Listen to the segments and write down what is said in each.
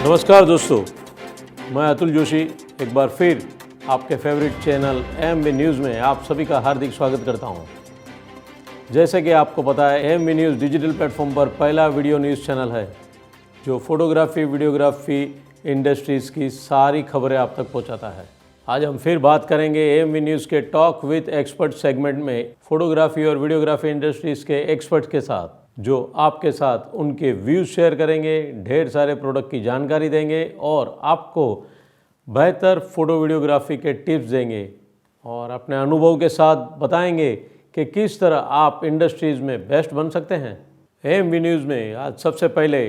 नमस्कार दोस्तों, मैं अतुल जोशी एक बार फिर आपके फेवरेट चैनल एएमवी न्यूज़ में आप सभी का हार्दिक स्वागत करता हूं। जैसे कि आपको पता है, एएमवी न्यूज़ डिजिटल प्लेटफॉर्म पर पहला वीडियो न्यूज़ चैनल है जो फोटोग्राफी वीडियोग्राफी इंडस्ट्रीज़ की सारी खबरें आप तक पहुंचाता है। आज हम फिर बात करेंगे एएमवी न्यूज़ के टॉक विद एक्सपर्ट सेगमेंट में फोटोग्राफी और वीडियोग्राफी इंडस्ट्रीज़ के एक्सपर्ट के साथ, जो आपके साथ उनके व्यूज़ शेयर करेंगे, ढेर सारे प्रोडक्ट की जानकारी देंगे और आपको बेहतर फ़ोटो वीडियोग्राफी के टिप्स देंगे और अपने अनुभव के साथ बताएंगे कि किस तरह आप इंडस्ट्रीज़ में बेस्ट बन सकते हैं। एएमवी न्यूज़ में आज सबसे पहले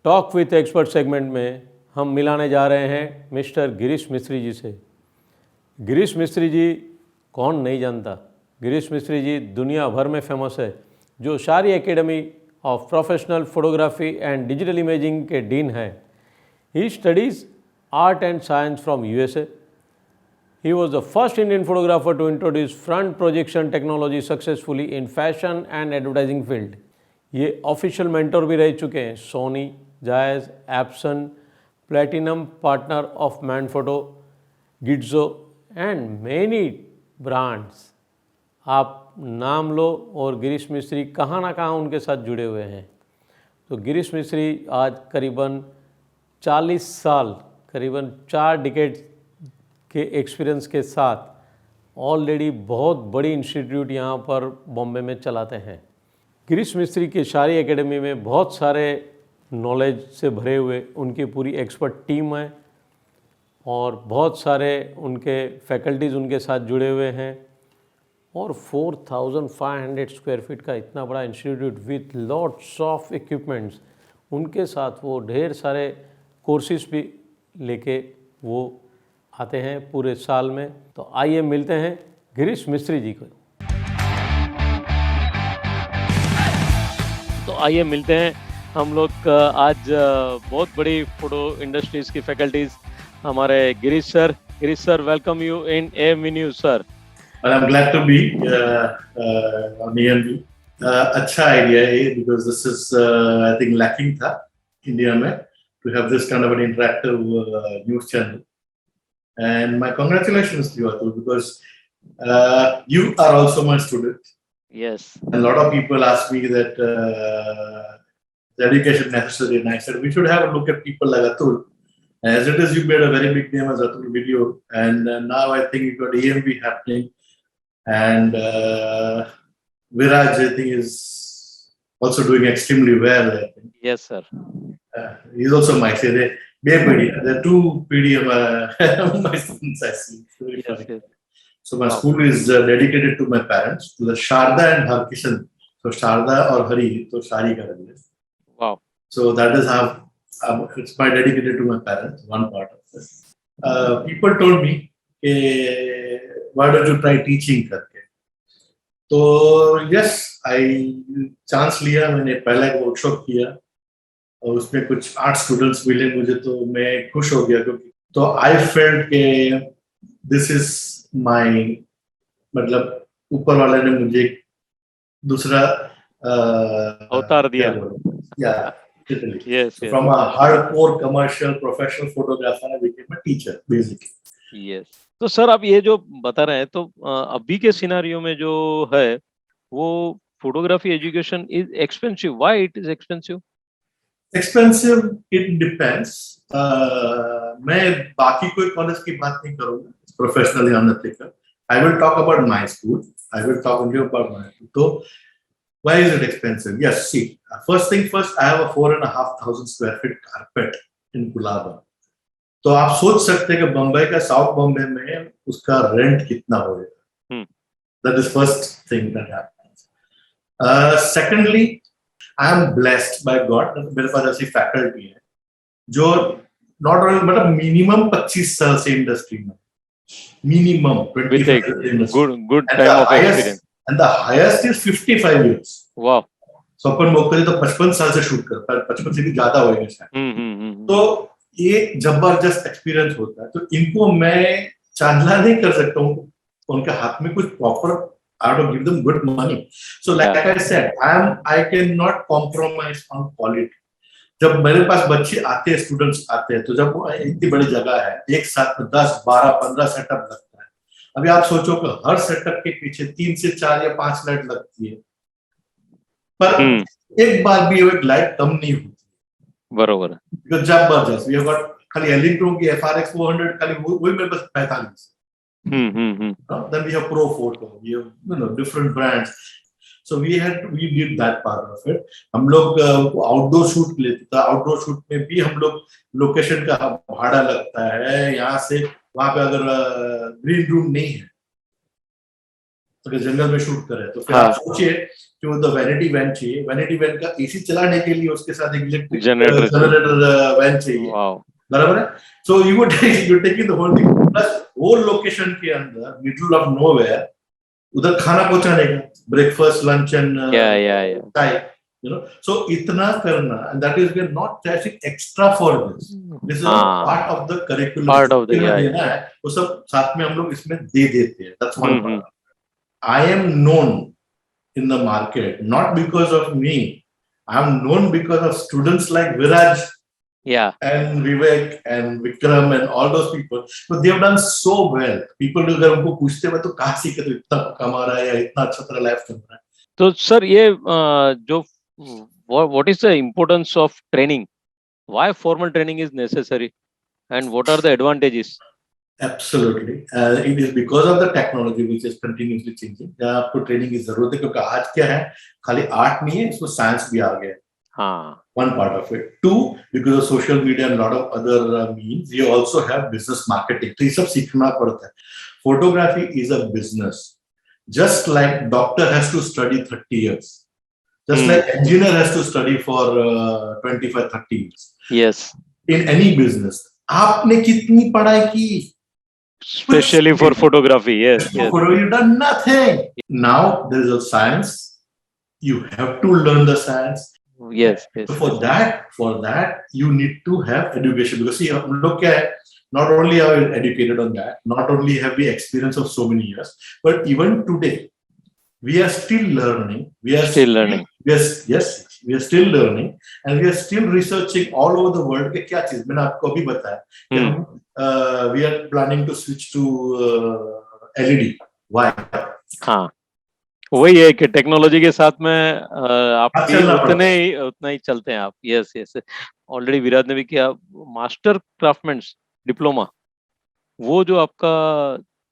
टॉक विथ एक्सपर्ट सेगमेंट में हम मिलाने जा रहे हैं मिस्टर गिरीश मिस्त्री जी से। गिरीश मिस्त्री जी कौन नहीं जानता। गिरीश मिस्त्री जी दुनिया भर में फेमस है, जो Shari academy of professional photography and digital imaging के डीन हैं। He studies art and science from USA. He was the first Indian photographer to introduce front projection technology successfully in fashion and advertising field. ये official mentor भी रह चुके हैं Sony, Zeiss, Epson, platinum partner of Manfrotto, Gitzo and many brands. आप नाम लो और गिरीश मिस्त्री कहाँ ना कहाँ उनके साथ जुड़े हुए हैं। तो गिरीश मिस्त्री आज करीबन 40 साल, करीबन 4 डिकेड के एक्सपीरियंस के साथ ऑलरेडी बहुत बड़ी इंस्टीट्यूट यहाँ पर बॉम्बे में चलाते हैं। गिरीश मिस्त्री की शारी एकेडमी में बहुत सारे नॉलेज से भरे हुए उनकी पूरी एक्सपर्ट टीम है और बहुत सारे उनके फैकल्टीज़ उनके साथ जुड़े हुए हैं और 4500 स्क्वायर फीट का इतना बड़ा institute with lots of equipments, उनके साथ वो ढेर सारे कोर्सेज भी लेके वो आते हैं पूरे साल में। तो आइए मिलते हैं गिरीश मिस्त्री जी को। तो आइए मिलते हैं हम लोग आज बहुत बड़ी फोटो इंडस्ट्रीज़ की फैकल्टीज़ हमारे Girish sir. Girish sir, welcome you in AMV news sir. Well, I'm glad to be on EMV. अच्छा idea है because this is I think lacking था India में to have this kind of an interactive news channel. And my congratulations to you, Atul, because you are also my student. Yes. And a lot of people ask me that the education necessary, and I said we should have a look at people like Atul. As it is, you made a very big name as Atul Video, and now I think you've got EMV happening. And Viraj, I think, is also doing extremely well. I think. Yes, sir. He's also my say there are two PDM my students I see. Very Yes, funny. yes. So my school is dedicated to my parents, to the Sharda and Harkishan. So Sharda or Hari, so Shari Karadiya. Wow. So that is how it's my dedicated to my parents. One part of this. People told me, why don't you try teaching करके? तो yes, I chance लिया, मैंने पहला एक workshop किया और उसमें कुछ 8 स्टूडेंट्स मिले मुझे, तो मैं खुश हो गया क्योंकि तो I felt के this is my, मतलब ऊपर वाले ने मुझे एक दूसरा अवतार दिया। Yeah, literally. Yes, So yes. from a hardcore commercial professional photographer, I became a teacher basically. Yes. तो सर आप ये जो बता रहे हैं, तो अभी के सिनारियो में जो है वो photography education is expensive. Why it is expensive? Expensive, it depends. मैं बाकी कोई कॉलेज की बात नहीं करूँगा, professionally I'm not thinker. I will talk about my school. I will talk only about my school. So why is it expensive? Yes, see, first thing first, I have a 4,500 square feet carpet in Kulaba. तो आप सोच सकते हैं कि बम्बई का, south Bombay में उसका rent कितना होगा। That is first thing that happens. Secondly, I am blessed by God. मेरे पास ऐसी फैकल्टी है जो नॉट ओनली मतलब मिनिमम 25 साल से इंडस्ट्री में, minimum 25 good time of experience, and the highest is 55 years. वाह। सो अपन मोकरे तो 55 साल से शूट करता है, 55 से भी ज्यादा होएगा शायद। तो ये जबरदस्त एक्सपीरियंस होता है। तो इनको मैं चांदला नहीं कर सकता हूँ, उनके हाथ में कुछ proper, I have to give them good money. So like I said, I cannot compromise on quality. जब मेरे पास बच्चे आते हैं, स्टूडेंट्स आते हैं, तो जब वो इतनी बड़ी जगह है, एक साथ में 10, 12, 15 सेटअप लगता है। अभी आप सोचो कि हर सेटअप के पीछे 3 से 4 या 5 लाइट लगती है, पर एक बार भी वो एक लाइट कम नहीं होती। बरोबर है। Because जबरदस्त, we have got खाली एलिंट्रो की FRX 400 खाली वही मेरे पास 45। Then we have Pro Photo, we have different brands. So we did that part of it. हम लोग आउटडोर शूट लेते थे, आउटडोर शूट में भी हम लोग लोकेशन का भाड़ा लगता है, यहाँ से वहां पे अगर ग्रीन रूम नहीं है, अगर जंगल में शूट करें तो फिर आप सोचिए कि वो तो वैनिटी वैन चाहिए, वैनिटी वैन का एसी चलाने के लिए उसके साथ एक इलेक्ट्रिक जनरेटर वैन चाहिए, बराबर है। So you taking the whole thing, plus whole location के अंदर मिडल ऑफ नोवेयर, उधर खाना पहुंचाने का, breakfast, lunch and chai, you know. So इतना करना, and that is we are not charging extra for this, this is part of the curriculum, part of the देना है, वो सब साथ में हम लोग इसमें दे देते हैं। That's one part. I am known in the market not because of me. I am known because of students like Viraj, and Vivek and Vikram and all those people. So they have done so well. People अगर उनको पूछते हैं तो कहाँ सीखे, तो इतना कमा रहा है या इतना अच्छा तरह लाइफ चल रहा है। तो सर ये जो what is the importance of training? Why formal training is necessary, and what are the advantages? Absolutely, it is because of the technology which is continuously changing. आपको ट्रेनिंग की जरूरत है, क्योंकि आज क्या है, खाली आर्ट नहीं है, इसमें साइंस भी आ गया है। One part of it. Two, because of social media and a lot of other means, you also have business marketing. तो ये सब सीखना पड़ता है। Photography is a business. Just like doctor has to study 30 years. Just like engineer has to study for 25, 30 years. Yes. In any business. आपने कितनी पढ़ाई की? Especially for photography, yes. You've done nothing. Now there is a science. You have to learn the science. Yes. So for that, you need to have education, because see, look at, not only are we educated on that, not only have we experience of so many years, but even today, we are still learning. Yes, we are still learning, and we are still researching all over the world कि क्या चीज, मैंने आपको अभी बताया कि हम we are planning to switch to LED. Why? हाँ, वही है कि टेक्नोलॉजी के साथ में आप भी उतना ही चलते हैं आप। यस, ऑलरेडी विराज ने भी किया मास्टर क्राफ्टमैन डिप्लोमा, वो जो आपका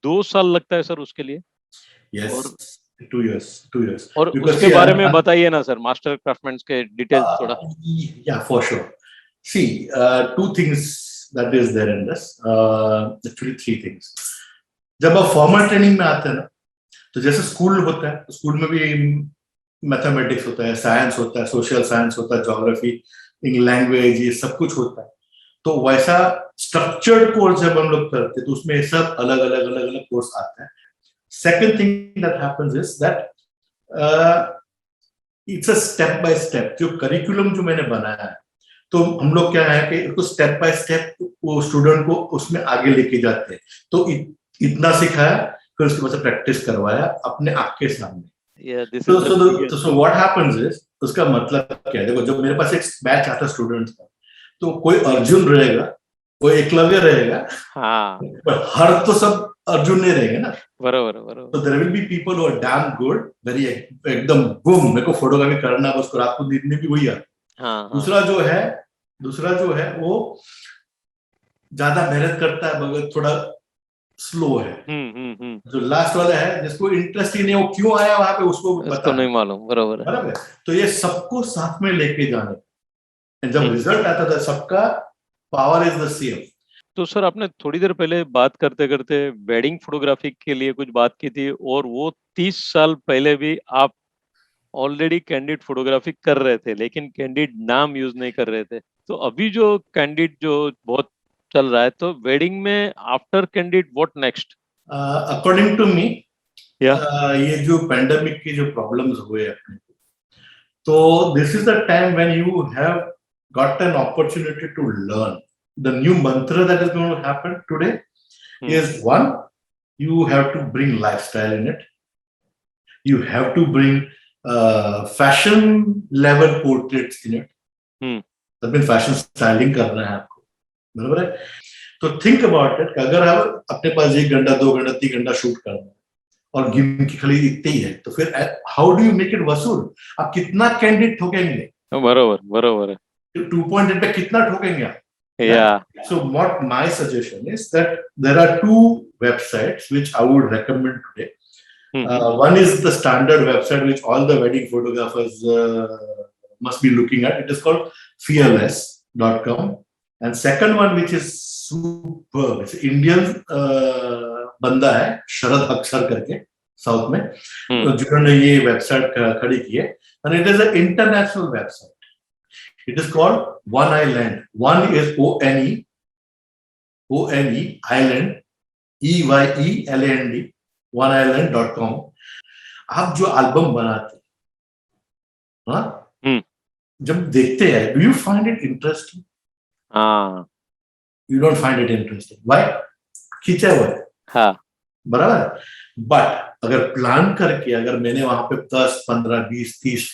2 साल लगता है सर उसके लिए। Yes, 2 years. और उसके बारे में बताइए ना सर, मास्टर क्राफ्टमैन के डिटेल्स थोड़ा। Yeah, for sure. See, 2 things that is there in this. Actually 3 things. जब आप फॉर्मल ट्रेनिंग में आते हैं ना, तो जैसे स्कूल होता है, स्कूल में भी मैथमेटिक्स होता है, साइंस होता है, सोशल साइंस होता है, ज्योग्राफी, लैंग्वेज, ये सब कुछ होता है। तो वैसा स्ट्रक्चर्ड कोर्स जब हम लोग करते हैं तो उसमें सब अलग अलग कोर्स आते हैं। Second thing that happens is that it's a step by step. जो करिकुलम जो मैंने बनाया है, तो हम लोग क्या है कि उसको स्टेप बाय स्टेप वो स्टूडेंट को उसमें आगे लेके जाते हैं। तो इतना सिखाया, फिर उसके बाद प्रैक्टिस करवाया अपने आँख के सामने। So what happens is, उसका मतलब क्या है, देखो जब मेरे पास एक बैच आता है स्टूडेंट्स का, तो कोई अर्जुन रहेगा, कोई एकलव्य रहेगा, पर हर तो सब अर्जुन नहीं रहेंगे ना। बराबर। So there will be people who are damn good, very एकदम बूम, मेरे को फोटोग्राफी करना है, उसको रात को नींद में भी वही आता। दूसरा जो है वो ज्यादा मेहनत करता है मगर थोड़ा स्लो है। जो लास्ट वाला है जिसको इंटरेस्ट ही नहीं, वो क्यों आया वहां पे उसको पता नहीं मालूम। बराबर। तो ये सबको साथ में लेके जाने, जब रिजल्ट आता था सबका पावर इज द सेम। तो सर आपने थोड़ी देर पहले बात करते करते वेडिंग फोटोग्राफी के लिए कुछ बात की थी, और वो 30 साल पहले भी आप ऑलरेडी कैंडिड फोटोग्राफी कर रहे थे, लेकिन कैंडिड नाम यूज नहीं कर रहे थे। तो अभी जो कैंडिड जो बहुत चल रहा है, तो वेडिंग में after candid what next? According to me, ये जो पैंडेमिक की जो प्रॉब्लम्स हुए अपने, तो this is the time when you have got an opportunity to learn. The new mantra that is going to happen today is, one, you have to bring lifestyle in it. You have to bring fashion level portraits in it. That mean fashion styling करना है आपको, बराबर है। तो think about it, अगर आप अपने पास 1 घंटा 2 घंटा 3 घंटा शूट करना है और गिम की खली इतनी ही है, तो फिर how do you make it वसूल? आप कितना कैंडिडेट ठोकेंगे? बरोबर बरोबर है। 2.8 पे कितना ठोकेंगे आप? Yeah. So what my suggestion is that there are 2 websites which I would recommend today. One is the standard website which all the wedding photographers must be looking at. It is called fearless.com. And second one, which is superb, it's Indian बंदा है शरद अक्षर करके, south में, जिन्होंने ये website खड़ी की है, and it is an international website. It is called One Island. One is ONE, Island, EYELAND, oneisland.com. आप जो एल्बम बनाते हैं, हाँ, जब देखते हैं, do you find it interesting? हाँ. You don't find it interesting. Why? खींचा हुआ है. हाँ. बराबर. But अगर प्लान करके, अगर मैंने वहां पे 10, 15, 20, 30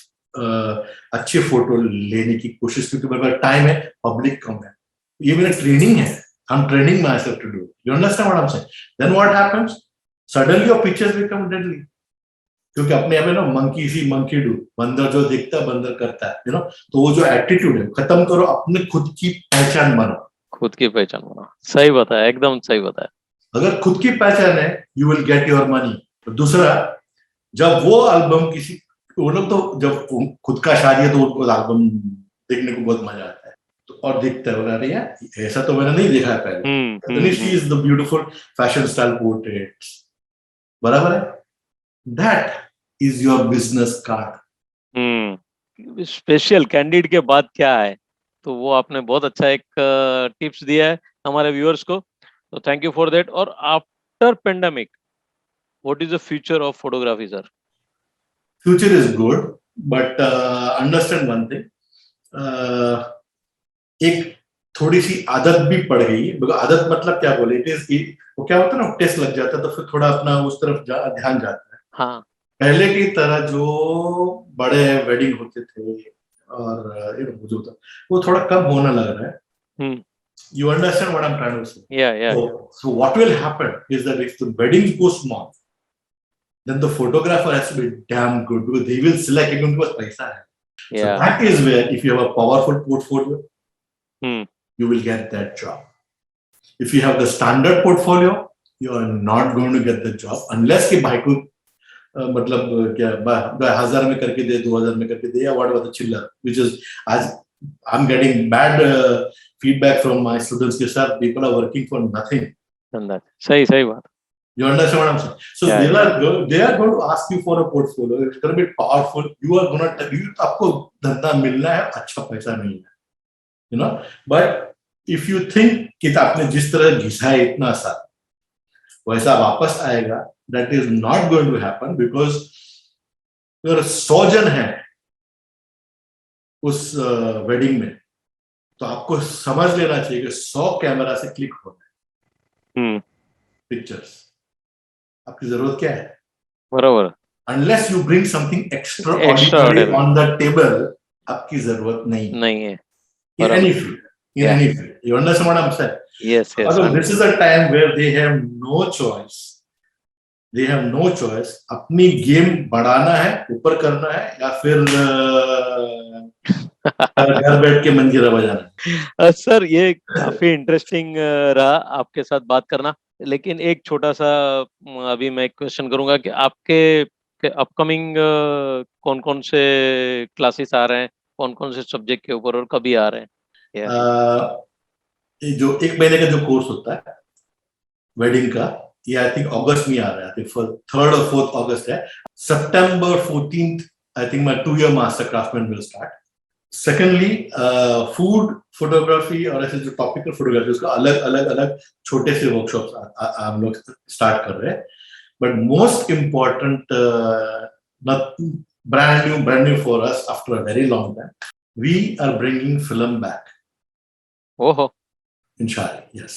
अच्छे फोटो लेने की कोशिश, क्योंकि मेरे पास टाइम है, पब्लिक कम है, ये मेरा ट्रेनिंग है, I'm training myself to do it. You understand what I'm saying? Then what happens? Suddenly your pictures become deadly. क्योंकि अपने यहाँ पे ना मंकी सी मंकी डू, बंदर जो देखता है बंदर करता है, you know? तो वो जो एटीट्यूड है खत्म करो, अपने खुद की पहचान बनाओ. खुद की पहचान बनाओ. सही बताया, एकदम सही बताया. अगर खुद की पहचान है, you will get your money. दूसरा, जब वो एल्बम किसी, वो लोग तो जब खुद का शादी है तो उनको एल्बम देखने को बहुत मजा आता है, तो और देखता है, अरे यार ऐसा तो मैंने नहीं देखा है पहले. She is the beautiful fashion style portraits, बराबर है. That is your business card. Special candid के बाद क्या है, तो वो आपने बहुत अच्छा एक टिप्स दिया है हमारे व्यूअर्स को, तो थैंक यू फॉर दैट. और after pandemic, what is the future of photography sir? Future is good, but understand one thing. एक थोड़ी सी आदत भी पड़ गई है. आदत मतलब क्या बोले, इट इज, वो क्या होता है ना, टेस्ट लग जाता है तो फिर थोड़ा अपना उस तरफ ध्यान जाता है. हाँ. पहले की तरह जो बड़े वेडिंग होते थे और वो थोड़ा कम होने लग रहा है. You understand what I'm trying to say? Yeah. So what will happen is that if the weddings go small, then the photographer has to be damn good, because they will select it because paisa hai. So that is where, if you have a powerful portfolio, you will get that job. If you have the standard portfolio, you are not going to get the job unless कि भाई को मतलब क्या 1000 में करके दे, 2000 में करके दे, या whatever the chiller, which is, as I'm getting bad feedback from my students के साथ, people are working for nothing. सही बात. You understand what I'm saying? So they are going to ask you for a portfolio. It's going to be powerful. You are going to, आपको धंधा मिलना है, अच्छा पैसा मिलना है, you know. But if you think कि आपने जिस तरह घिसा है इतना सा वैसा वापस आएगा, that is not going to happen, because अगर 100 जन है उस वेडिंग में, तो आपको समझ लेना चाहिए कि 100 कैमरा से क्लिक होना है पिक्चर्स. आपकी जरूरत क्या है? बराबर. Unless you bring something extraordinary on the table, आपकी जरूरत नहीं है. In any field. You understand what I'm saying? Yes. This is a time where they have no choice. अपनी गेम बढ़ाना है, ऊपर करना है, या फिर घर बैठ के मंजीरा बजाना है. सर ये काफी इंटरेस्टिंग रहा आपके साथ बात करना, लेकिन एक छोटा सा अभी मैं क्वेश्चन करूंगा कि आपके अपकमिंग कौन-कौन से क्लासेस आ रहे हैं, कौन-कौन से सब्जेक्ट के ऊपर, और कभी आ रहे हैं? जो 1 महीने का जो कोर्स होता है वेडिंग का, ये आई थिंक अगस्त में आ रहा है. आई थिंक 3rd और 4th अगस्त है. September 14th I think my 2-year master craftsman will start. Secondly, food photography और ऐसे जो टॉपिकल फोटोग्राफी, उसका अलग छोटे से वर्कशॉप्स हम लोग स्टार्ट कर रहे हैं. But most important, brand new for us after a very long time, we are bringing film back. ओहो, Inshallah, yes.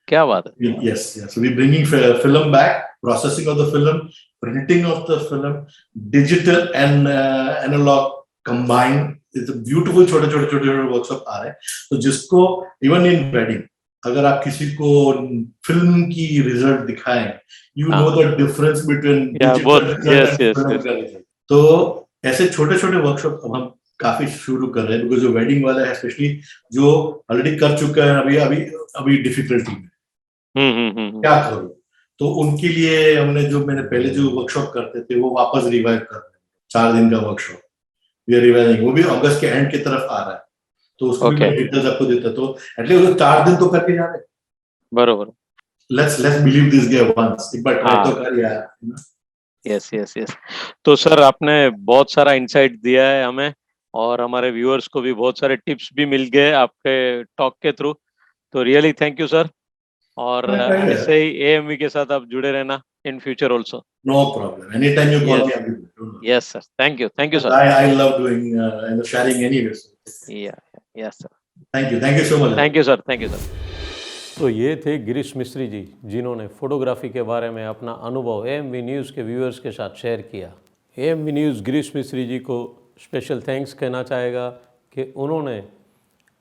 क्या बात है? Yes. So we're bringing film back, processing of the film, printing of the film, digital and analog combined beautiful छोटे छोटे छोटे छोटे workshop आ रहे हैं। तो जिसको इवन इन वेडिंग अगर आप किसी को फिल्म की रिजल्ट दिखाएं, you know the difference between digital result and film का रिजल्ट। तो ऐसे छोटे छोटे वर्कशॉप अब हम काफी शुरू कर रहे हैं, बिकॉज जो वेडिंग वाला है स्पेशली जो ऑलरेडी कर चुका है अभी अभी अभी डिफिकल्टी में क्या करूं, तो उनके लिए हमने जो मैंने पहले जो वर्कशॉप करते थे वो वापस रिवाइव कर रहे हैं। 4 दिन का वर्कशॉप वी आर रिवाइविंग, वो भी अगस्त के एंड की तरफ आ रहा है, तो उसको भी मैं डिटेल्स आपको देता, तो एटलीस्ट 4 दिन तो करके जा रहे हैं। बरोबर। Let's believe this guy once, एक बार ट्राई तो कर यार। Yes yes yes. तो सर आपने बहुत सारा इंसाइट दिया है हमें, और हमारे व्यूअर्स को भी बहुत सारे टिप्स भी मिल गए आपके टॉक के थ्रू, तो रियली थैंक यू सर। और ऐसे ही AMV के साथ आप जुड़े रहना in future also. No problem, any time you call me, I will. Yes sir, thank you sir. I love doing and sharing anyway. Yes sir, thank you so much. Thank you sir. तो ये थे गिरीश मिस्त्री जी, जिन्होंने photography के बारे में अपना अनुभव AMV न्यूज़ के व्यूअर्स के साथ शेयर किया। AMV न्यूज़ गिरीश मिस्त्री जी को स्पेशल थैंक्स कहना चाहेगा कि उन्होंने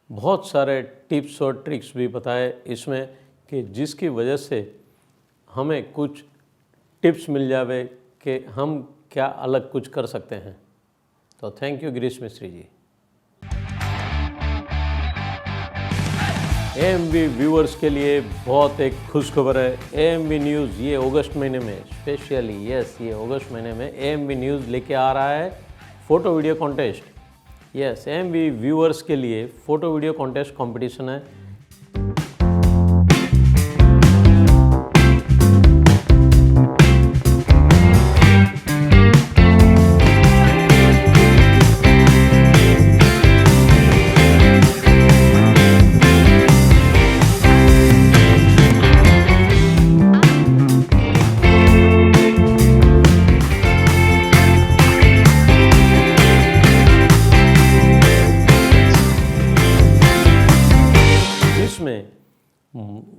बहुत सारे टिप्स और ट्रिक्स भी बताए इसमें, कि जिसकी वजह से हमें कुछ टिप्स मिल जावे कि हम क्या अलग कुछ कर सकते हैं। तो थैंक यू गिरीश मिस्त्री जी। AMV व्यूअर्स के लिए बहुत एक खुशखबर है। AMV न्यूज़ ये अगस्त महीने में स्पेशली, ये अगस्त महीने में AMV न्यूज़ लेके आ रहा है photo video contest. AMV viewers के लिए फ़ोटो वीडियो कॉन्टेस्ट कंपटीशन है।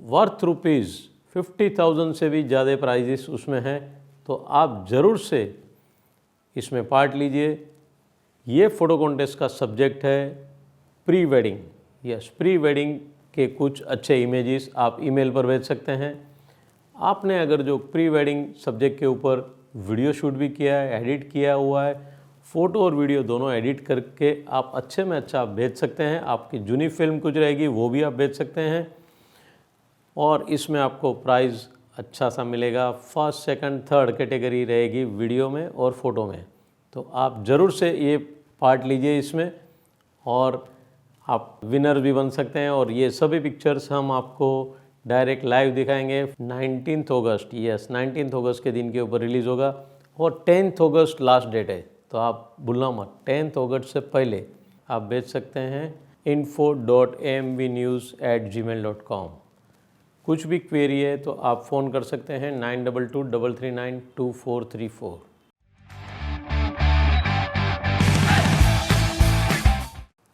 वर्थ ₹50,000 से भी ज़्यादा प्राइजेस उसमें हैं, तो आप ज़रूर से इसमें पार्ट लीजिए। ये फ़ोटो कॉन्टेस्ट का सब्जेक्ट है प्री वेडिंग। प्री वेडिंग के कुछ अच्छे इमेजेस आप ईमेल पर भेज सकते हैं। आपने अगर जो प्री वेडिंग सब्जेक्ट के ऊपर वीडियो शूट भी किया है, एडिट किया हुआ है, फ़ोटो और वीडियो दोनों एडिट करके आप अच्छे में अच्छा भेज सकते हैं। आपकी जुनी फिल्म कुछ रहेगी वो भी आप भेज सकते हैं, और इसमें आपको प्राइज़ अच्छा सा मिलेगा। फर्स्ट, सेकंड, थर्ड कैटेगरी रहेगी वीडियो में और फ़ोटो में। तो आप ज़रूर से ये पार्ट लीजिए इसमें, और आप विनर भी बन सकते हैं। और ये सभी पिक्चर्स हम आपको डायरेक्ट लाइव दिखाएंगे 19 अगस्त। 19 अगस्त के दिन के ऊपर रिलीज़ होगा, और 10 अगस्त लास्ट डेट है, तो आप भूलना मत। 10 अगस्त से पहले आप भेज सकते हैं info.amvnews@gmail.com। कुछ भी क्वेरी है तो आप फ़ोन कर सकते हैं 9223392434।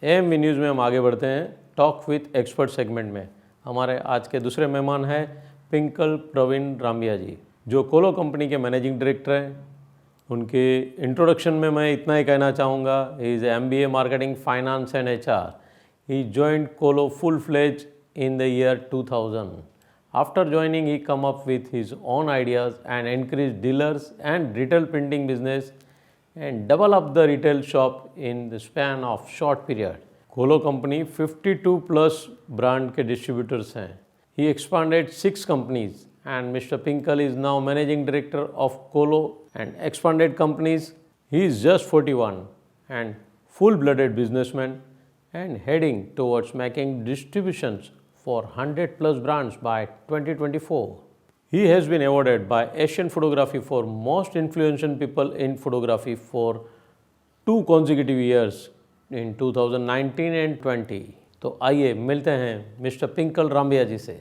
AMV न्यूज़ में हम आगे बढ़ते हैं टॉक विथ एक्सपर्ट सेगमेंट में। हमारे आज के दूसरे मेहमान हैं पिंकल प्रवीण रामबिया जी, जो कोलो कंपनी के मैनेजिंग डायरेक्टर हैं। उनके इंट्रोडक्शन में मैं इतना ही कहना चाहूँगा, he is MBA marketing finance and HR। He joined Colo full fledge in the year 2000. After joining, he come up with his own ideas and increased dealers and retail printing business and double up the retail shop in the span of short period. कोलो company 52 plus brand के distributors हैं। He expanded 6 companies and Mr. Pinkal is now managing director of Kolo and expanded companies. He is just 41 and full-blooded businessman and heading towards making distributions for 100 plus brands by 2024. He has been awarded by Asian Photography for most influential people in photography for 2 consecutive years in 2019 and 20. तो आइए मिलते हैं mister पिंकल Rambhia जी से।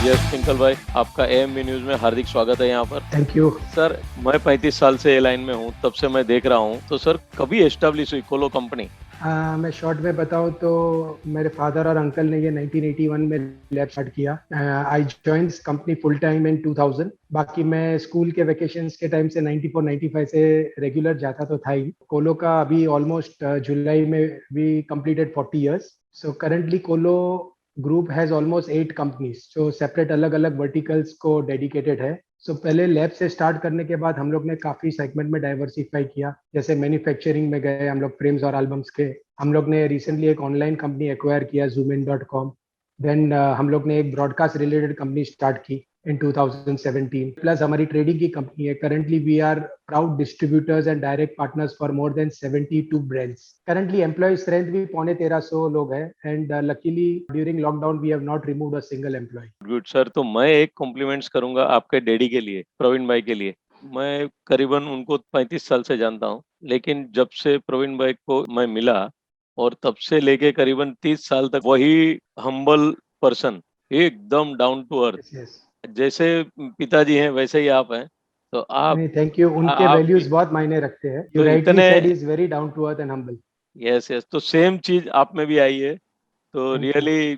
Yes पिंकल भाई, आपका AMV news में हार्दिक स्वागत है यहाँ पर। Thank you sir. मैं 35 साल से ए लाइन में हूँ, तब से मैं देख रहा हूँ। तो सर, कभी एस्टेब्लिश हुई कोलो कंपनी मैं शॉर्ट में बताऊं तो मेरे फादर और अंकल ने ये 1981 में लैब स्टार्ट किया। I join this company full time in 2000। बाकी मैं स्कूल के वेकेशंस के टाइम से 94-95 से रेगुलर जाता तो था ही। कोलो का अभी ऑलमोस्ट जुलाई में we completed 40 years. So currently Kolo group has almost 8 companies जो सेपरेट अलग अलग वर्टिकल्स को डेडिकेटेड है। पहले लैब से स्टार्ट करने के बाद हम लोग ने काफी सेगमेंट में डाइवर्सिफाई किया। जैसे मैन्युफैक्चरिंग में गए हम लोग फ्रेम्स और एल्बम्स के। हम लोग ने रिसेंटली एक ऑनलाइन कंपनी एक्वायर किया zoomin.com। देन हम लोग ने एक ब्रॉडकास्ट रिलेटेड कंपनी स्टार्ट की इन 2017। प्लस हमारी ट्रेडिंग की कंपनी है। Currently we are proud distributors and direct partners for more than 72 brands. Currently employ strength भी 1350 लोग है and luckily during lockdown we have not removed a single employee. Good sir, तो मैं एक compliments करूंगा आपके डैडी के लिए, प्रवीण भाई के लिए। मैं करीबन उनको 35 साल से जानता हूँ, लेकिन जब से प्रवीण भाई को मैं मिला और तब से लेके करीबन 30 साल तक वही हम्बल पर्सन, एकदम डाउन टू अर्थ, यस। जैसे पिताजी हैं वैसे ही आप हैं। तो नहीं, थैंक यू। उनके आप वैल्यूज बहुत मायने रखते हैं। यू तो राइटली इतने, said is very down to earth and humble. Yes yes, तो सेम चीज आप में भी आई है। तो थैंक यू। रियली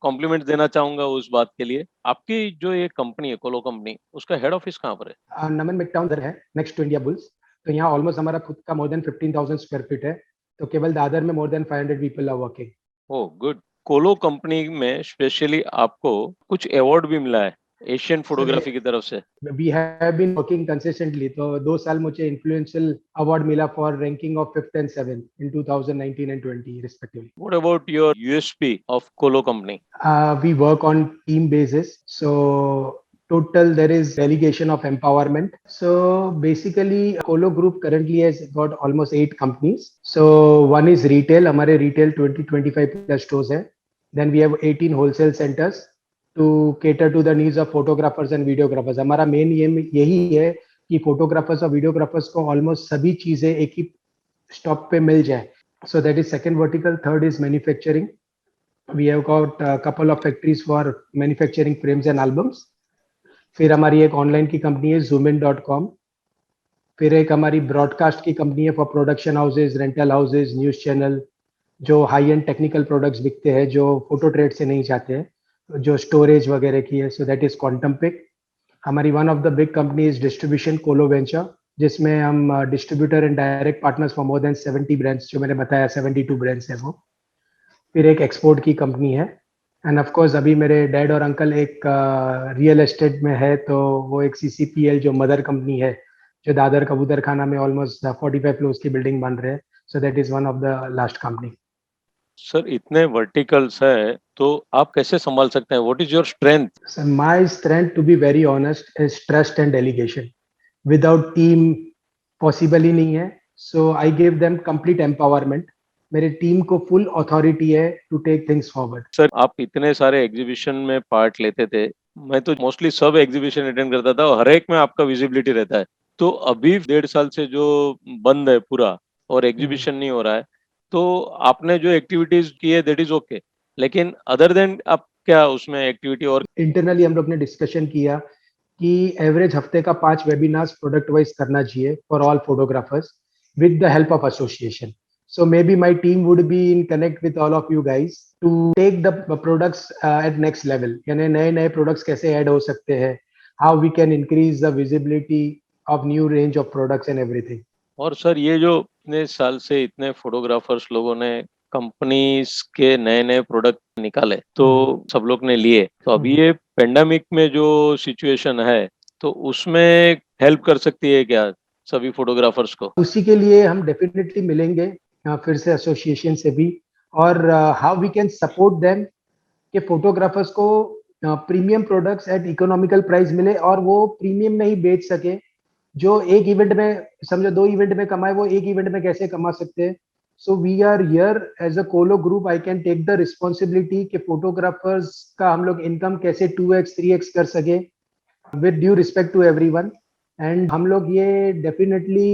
कॉम्प्लीमेंट देना चाहूंगा उस बात के लिए। आपकी जो ये कंपनी है कोलो कंपनी, उसका हेड ऑफिस कहाँ पर है? नमन मिडटाउन दर है, नेक्स्ट टू इंडिया बुल्स। तो यहाँ ऑलमोस्ट हमारा खुद का मोर देन 15,000 स्क्वायर फीट है। तो केवल दादर में more than 500 people are working. Oh good. Kolo company में स्पेशली आपको कुछ अवार्ड भी मिला है एशियन सर फोटोग्राफी की तरफ से। We have been working consistently. तो 2 साल मुझे इन्फ्लुएंशियल अवार्ड मिला for ranking of 5th and 7th in 2019 and 20 respectively. What about your USP of Kolo company? We work on team basis. So total there is delegation of empowerment. So basically Colo Group currently has got almost 8 companies. So one is retail. हमारे retail 20-25 plus stores है. Then we have 18 wholesale centers to cater to the needs of photographers and videographers. हमारा main M यही है कि photographers और videographers को almost सभी चीजें एक ही stop पे मिल जाए. So that is second vertical. Third is manufacturing. We have got a couple of factories for manufacturing frames and albums. फिर हमारी एक ऑनलाइन की कंपनी है zoomin.com। फिर एक हमारी ब्रॉडकास्ट की कंपनी है for production houses, rental houses, news channel, जो हाई एंड टेक्निकल प्रोडक्ट्स बिकते हैं जो फोटो ट्रेड से नहीं जाते हैं, जो स्टोरेज वगैरह की है। So that is quantum pick. हमारी one of the big company is distribution Colo venture, जिसमें हम distributor and direct partners for more than 70 brands, जो मैंने बताया 72 ब्रांड्स है वो। फिर एक एक्सपोर्ट की कंपनी है। एंड ऑफ कोर्स अभी मेरे डैड और अंकल एक रियल एस्टेट में है, तो वो एक CCPL जो मदर कंपनी है, जो दादर कबूतर खाना में ऑलमोस्ट 45 फ्लोर्स की बिल्डिंग बन रहे हैं। सो that is one of the last company. Sir इतने वर्टिकल्स है तो आप कैसे संभाल सकते हैं? What is your strength? So my strength, to be very honest, is trust and delegation. Without team possible ही नहीं है. So I give them complete empowerment. मेरे टीम को फुल अथॉरिटी है to take things forward. Sir आप इतने सारे exhibition में पार्ट लेते थे, मैं तो मोस्टली सब एग्जीबिशन अटेंड करता था और हर एक में आपका विजिबिलिटी रहता है। तो अभी 1.5 साल से जो बंद है पूरा और एग्जीबिशन नहीं हो रहा है, तो आपने जो एक्टिविटीज की है दैट इज ओके, लेकिन अदर देन आप क्या उसमें एक्टिविटी और? इंटरनली हम लोग ने डिस्कशन किया कि एवरेज हफ्ते का 5 वेबिनार्स प्रोडक्ट वाइज करना चाहिए for all photographers with the help of association. So maybe my team would be in connect with all of you guys to take the products at next level. यानी नए नए products कैसे add हो सकते हैं, how we can increase the visibility of new range of products and everything. और sir ये जो इतने साल से इतने फोटोग्राफर्स लोगों ने कंपनीज के नए नए प्रोडक्ट निकाले तो सब लोग ने लिए, तो अभी ये पेंडेमिक में जो सिचुएशन है तो उसमें हेल्प कर सकती है क्या सभी फोटोग्राफर्स को? उसी के लिए हम डेफिनेटली मिलेंगे फिर से एसोसिएशन से भी, और how we can support them कि फोटोग्राफर्स को premium products at economical price मिले और वो प्रीमियम में ही बेच सके। जो एक इवेंट में समझो 2 इवेंट में कमाए, वो एक इवेंट में कैसे कमा सकते हैं। So we are here as a Colo group, I can take the responsibility कि फोटोग्राफर्स का हम लोग इनकम कैसे 2x 3x कर सके with due respect to everyone. And हम लोग ये डेफिनेटली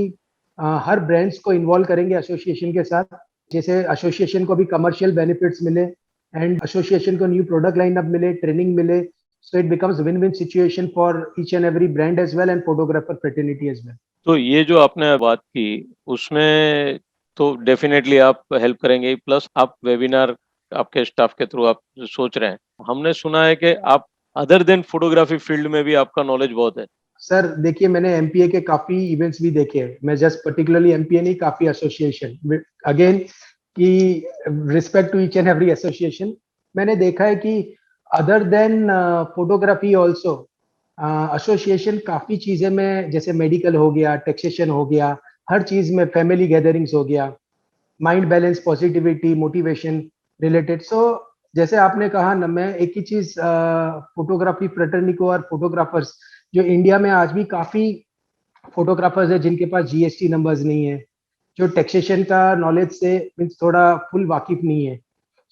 हर ब्रांड्स को इन्वॉल्व करेंगे एसोसिएशन के साथ, जैसे एसोसिएशन को भी कमर्शियल बेनिफिट्स मिले एंड एसोसिएशन को न्यू प्रोडक्ट लाइनअप मिले, ट्रेनिंग मिले, so it becomes win win situation for each and every brand as well and photographer fraternity as well. तो ये जो आपने बात की उसमें तो डेफिनेटली आप हेल्प करेंगे, प्लस आप वेबिनार आपके स्टाफ के थ्रू आप सोच रहे हैं। हमने सुना है कि आप अदर देन फोटोग्राफी फील्ड में भी आपका नॉलेज बहुत है। सर देखिए, मैंने एमपीए के काफी इवेंट्स भी देखे हैं। मैं जस्ट पर्टिकुलरली एमपीए नहीं, काफी एसोसिएशन, अगेन कि respect to each and every association, मैंने देखा है कि other than photography also association काफी चीजें में, जैसे मेडिकल हो गया, टैक्सेशन हो गया, हर चीज में, फैमिली गैदरिंग्स हो गया, mind balance, positivity, motivation related. So जैसे आपने कहा ना, मैं एक ही चीज फोटोग्राफी फ्रेटर्निटी को और फोटोग्राफर्स, जो इंडिया में आज भी काफी फोटोग्राफर्स है जिनके पास जीएसटी नंबर्स नहीं है, जो टैक्सेशन का नॉलेज से मीन्स थोड़ा फुल वाकिफ नहीं है।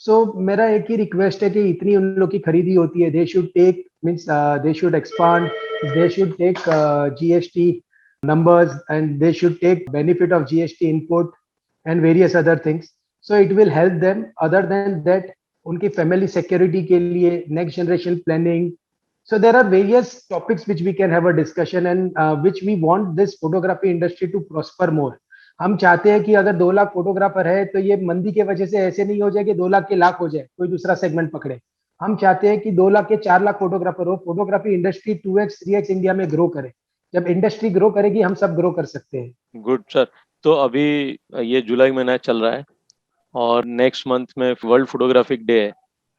सो मेरा एक ही रिक्वेस्ट है कि इतनी उन लोग की खरीदी होती है, they should take means they should expand, they should take GST numbers, and they should take benefit of GST input and various other things. So it will help them. Other than that, उनकी family security के लिए, next generation planning. So there are various topics which we can have a discussion, and which we want this photography industry to prosper more. हम चाहते हैं कि अगर 2 lakh photographer है तो ये मंदी के वजह से ऐसे नहीं हो जाए कि 2 लाख के लाख हो जाए, कोई दूसरा सेगमेंट पकड़े। हम चाहते हैं कि 2 लाख के 4 लाख फोटोग्राफर हो, photography industry 2x 3x India में ग्रो करे। जब इंडस्ट्री ग्रो करेगी, हम सब ग्रो कर सकते हैं। Good sir. तो अभी ये जुलाई महीना चल रहा है और नेक्स्ट मंथ में वर्ल्ड फोटोग्राफिक डे है,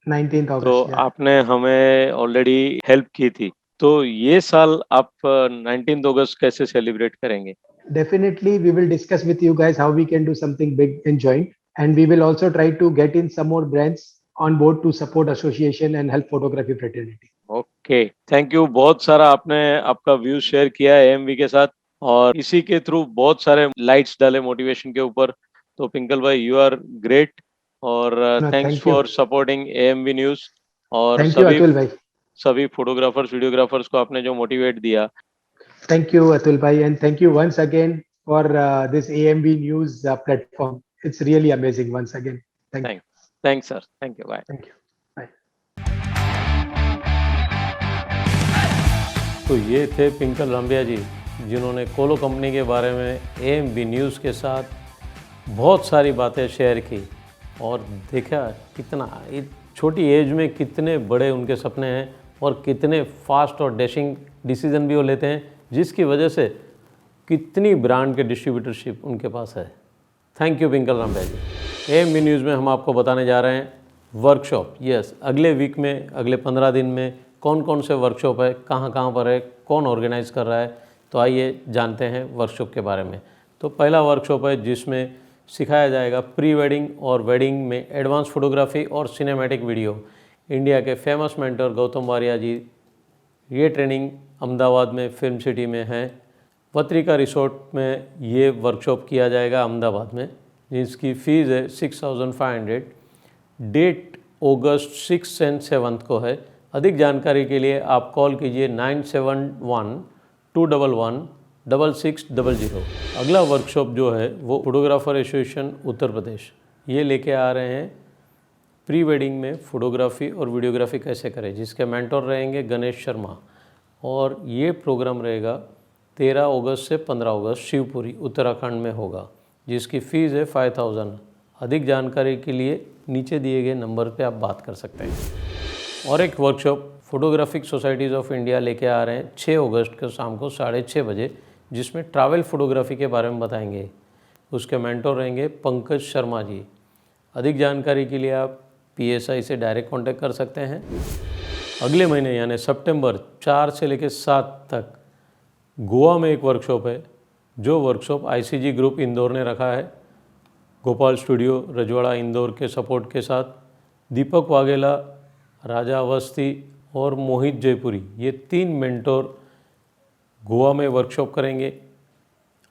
19th तो अगस्त। आपने हमें ऑलरेडी हेल्प की थी, तो ये साल आप 19 अगस्त कैसे सेलिब्रेट करेंगे? Definitely, we will discuss with you guys how we can do something big and joint, and we will also try to get in some more brands on board to support association and help photography fraternity. Okay, thank you. बहुत सारा आपने आपका view share किया है AMV के साथ, और इसी के थ्रू बहुत सारे लाइट्स डाले मोटिवेशन के ऊपर। तो पिंकल भाई, यू आर ग्रेट, और No, thanks thank you. For supporting AMV news. और Thank you, Atul bhai. सभी फोटोग्राफर्स वीडियोग्राफर्स को आपने जो मोटिवेट दिया। Thank you, Atul bhai, and thank you once again for this AMV News platform. It's really amazing once again. Thank you. Thanks sir, thank you, bye. Thank you. Bye. तो ये थे पिंकल रामबिया जी, जिन्होंने कोलो company के बारे में AMV news के साथ बहुत सारी बातें शेयर की, और देखा कितना छोटी एज में कितने बड़े उनके सपने हैं और कितने फास्ट और डैशिंग डिसीजन भी वो लेते हैं, जिसकी वजह से कितनी ब्रांड के डिस्ट्रीब्यूटरशिप उनके पास है। Thank you Pinkal Rambhia ji. AMV news में हम आपको बताने जा रहे हैं वर्कशॉप। यस, अगले वीक में, अगले 15 दिन में कौन कौन से वर्कशॉप है, कहाँ कहाँ पर है, कौन ऑर्गेनाइज़ कर रहा है, तो आइए जानते हैं वर्कशॉप के बारे में। तो पहला वर्कशॉप है जिसमें सिखाया जाएगा प्री वेडिंग और वेडिंग में एडवांस फोटोग्राफी और सिनेमैटिक वीडियो। इंडिया के फेमस मेंटर गौतम वारिया जी, ये ट्रेनिंग अहमदाबाद में फिल्म सिटी में है। पत्रिका रिसोर्ट में ये वर्कशॉप किया जाएगा अहमदाबाद में, जिसकी फ़ीस है 6500। डेट अगस्त 6 और 7 को है। अधिक जानकारी के लिए आप कॉल कीजिए 9712116600। अगला वर्कशॉप जो है वो फोटोग्राफर एसोसिएशन उत्तर प्रदेश ये लेके आ रहे हैं प्री वेडिंग में फ़ोटोग्राफी और वीडियोग्राफी कैसे करें, जिसके मेंटर रहेंगे गणेश शर्मा। और ये प्रोग्राम रहेगा 13 अगस्त से 15 अगस्त शिवपुरी उत्तराखंड में होगा, जिसकी फ़ीस है 5000। अधिक जानकारी के लिए नीचे दिए गए नंबर पे आप बात कर सकते हैं। और एक workshop photographic societies of India लेके आ रहे हैं 6 अगस्त को शाम को 6:30 बजे, जिसमें ट्रैवल फोटोग्राफी के बारे में बताएंगे। उसके मेंटर रहेंगे पंकज शर्मा जी। अधिक जानकारी के लिए आप PSI से डायरेक्ट कांटेक्ट कर सकते हैं। अगले महीने यानी सितंबर 4 से लेकर 7 तक गोवा में एक वर्कशॉप है, जो वर्कशॉप ICG ग्रुप इंदौर ने रखा है। गोपाल स्टूडियो रजवाड़ा इंदौर के सपोर्ट के साथ दीपक वाघेला, राजा अवस्थी और मोहित जयपुरी, ये 3 मेंटोर गोवा में वर्कशॉप करेंगे,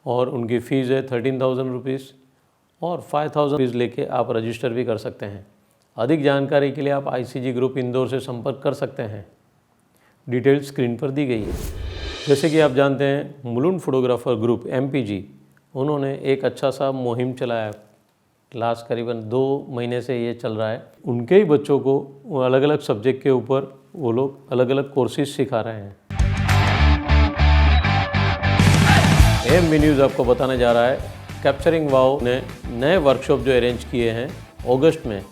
और उनकी फ़ीस है 13,000 रुपीज़, और 5,000 रुपीज़ लेके आप रजिस्टर भी कर सकते हैं। अधिक जानकारी के लिए आप ICG ग्रुप इंदौर से संपर्क कर सकते हैं। डिटेल स्क्रीन पर दी गई है। जैसे कि आप जानते हैं मुलुंड फोटोग्राफर ग्रुप MPG, उन्होंने एक अच्छा सा मुहिम चलाया। लास्ट करीबन 2 महीने से ये चल रहा है। उनके ही बच्चों को अलग अलग सब्जेक्ट के ऊपर वो लोग अलग अलग कोर्सेज सिखा रहे हैं। AMV न्यूज़ आपको बताने जा रहा है कैप्चरिंग वाव ने नए वर्कशॉप जो अरेंज किए हैं अगस्त में,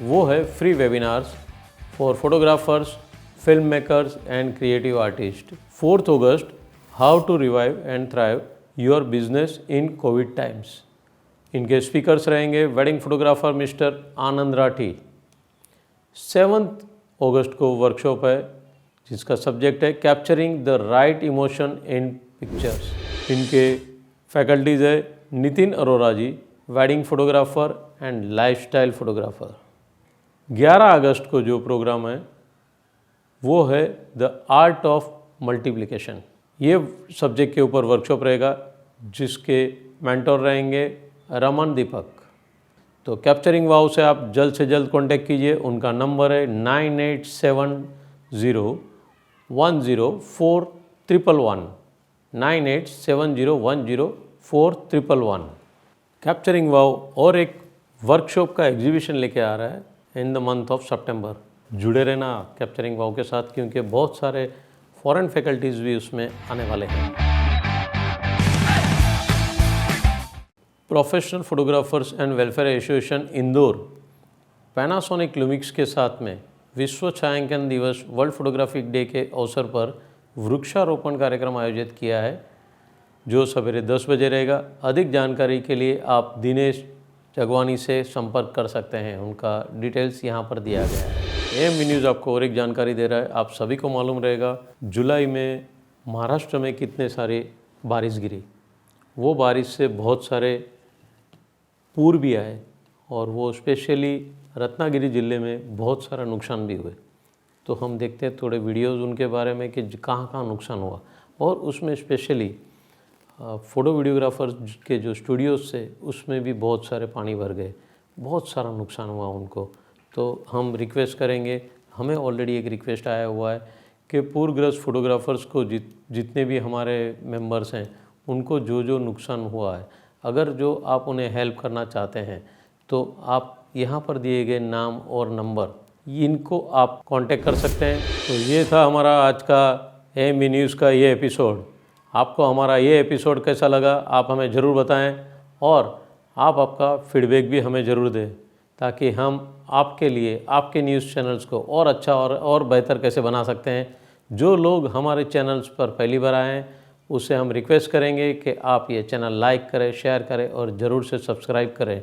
वो है free webinars for photographers, film makers and creative artist. 4 अगस्त, how to revive and thrive your business in COVID times. इनके स्पीकर्स रहेंगे wedding photographer mister Anand Rathi. 7 अगस्त को वर्कशॉप है जिसका सब्जेक्ट है capturing the right emotion in pictures. इनके faculties है Nitin Arora ji, wedding photographer and lifestyle photographer. 11 अगस्त को जो प्रोग्राम है वो है द आर्ट ऑफ मल्टीप्लिकेशन। ये सब्जेक्ट के ऊपर वर्कशॉप रहेगा जिसके मेंटर रहेंगे रमन दीपक। तो कैप्चरिंग वाव से आप जल्द से जल्द कांटेक्ट कीजिए। उनका नंबर है 987010410411 987010410411। कैप्चरिंग वाव और एक वर्कशॉप का एग्जीबिशन लेके आ रहा है इन द मंथ ऑफ सितंबर। जुड़े रहना कैप्चरिंग वाव के साथ क्योंकि बहुत सारे फॉरेन फैकल्टीज़ भी उसमें आने वाले हैं। Professional photographers and welfare association Indore Panasonic Lumix के साथ में विश्व छायांकन दिवस वर्ल्ड फोटोग्राफिक डे के अवसर पर वृक्षारोपण कार्यक्रम आयोजित किया है जो सवेरे 10 बजे रहेगा। अधिक जानकारी के लिए आप दिनेश जगवानी से संपर्क कर सकते हैं। उनका डिटेल्स यहाँ पर दिया गया है। एएमवी न्यूज़ आपको और एक जानकारी दे रहा है। आप सभी को मालूम रहेगा जुलाई में महाराष्ट्र में कितने सारे बारिश गिरी। वो बारिश से बहुत सारे पूर भी आए और वो स्पेशली रत्नागिरी ज़िले में बहुत सारा नुकसान भी हुए। तो हम देखते हैं थोड़े वीडियोज़ उनके बारे में कि कहाँ कहाँ नुकसान हुआ। और उसमें स्पेशली फ़ोटो वीडियोग्राफर्स के जो स्टूडियोज़ थे उसमें भी बहुत सारे पानी भर गए, बहुत सारा नुकसान हुआ उनको। तो हम रिक्वेस्ट करेंगे, हमें ऑलरेडी एक रिक्वेस्ट आया हुआ है कि पूरग्रस्त फोटोग्राफर्स को जितने भी हमारे मेंबर्स हैं उनको जो जो नुकसान हुआ है, अगर जो आप उन्हें हेल्प करना चाहते हैं तो आप यहाँ पर दिए गए नाम और नंबर इनको आप कांटेक्ट कर सकते हैं। तो ये था हमारा आज का एएमवी न्यूज़ का ये एपिसोड। आपको हमारा ये एपिसोड कैसा लगा आप हमें ज़रूर बताएं और आप आपका फीडबैक भी हमें ज़रूर दें ताकि हम आपके लिए आपके न्यूज़ चैनल्स को और अच्छा और बेहतर कैसे बना सकते हैं। जो लोग हमारे चैनल्स पर पहली बार आए हैं उससे हम रिक्वेस्ट करेंगे कि आप ये चैनल लाइक करें, शेयर करें और ज़रूर से सब्सक्राइब करें।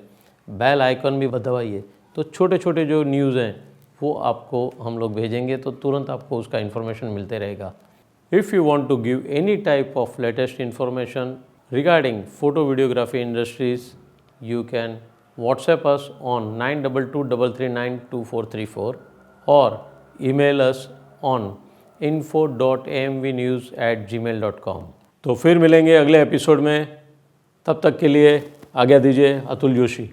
बेल आइकन भी दबाइए तो छोटे छोटे जो न्यूज़ हैं वो आपको हम लोग भेजेंगे तो तुरंत आपको उसका इन्फॉर्मेशन मिलते रहेगा। If you want to give any type of latest information regarding photo videography industries, you can WhatsApp us on 9223392434 or email us on info.amvnews@gmail.com। तो फिर मिलेंगे अगले एपिसोड में, तब तक के लिए आज्ञा दीजिए अतुल जोशी।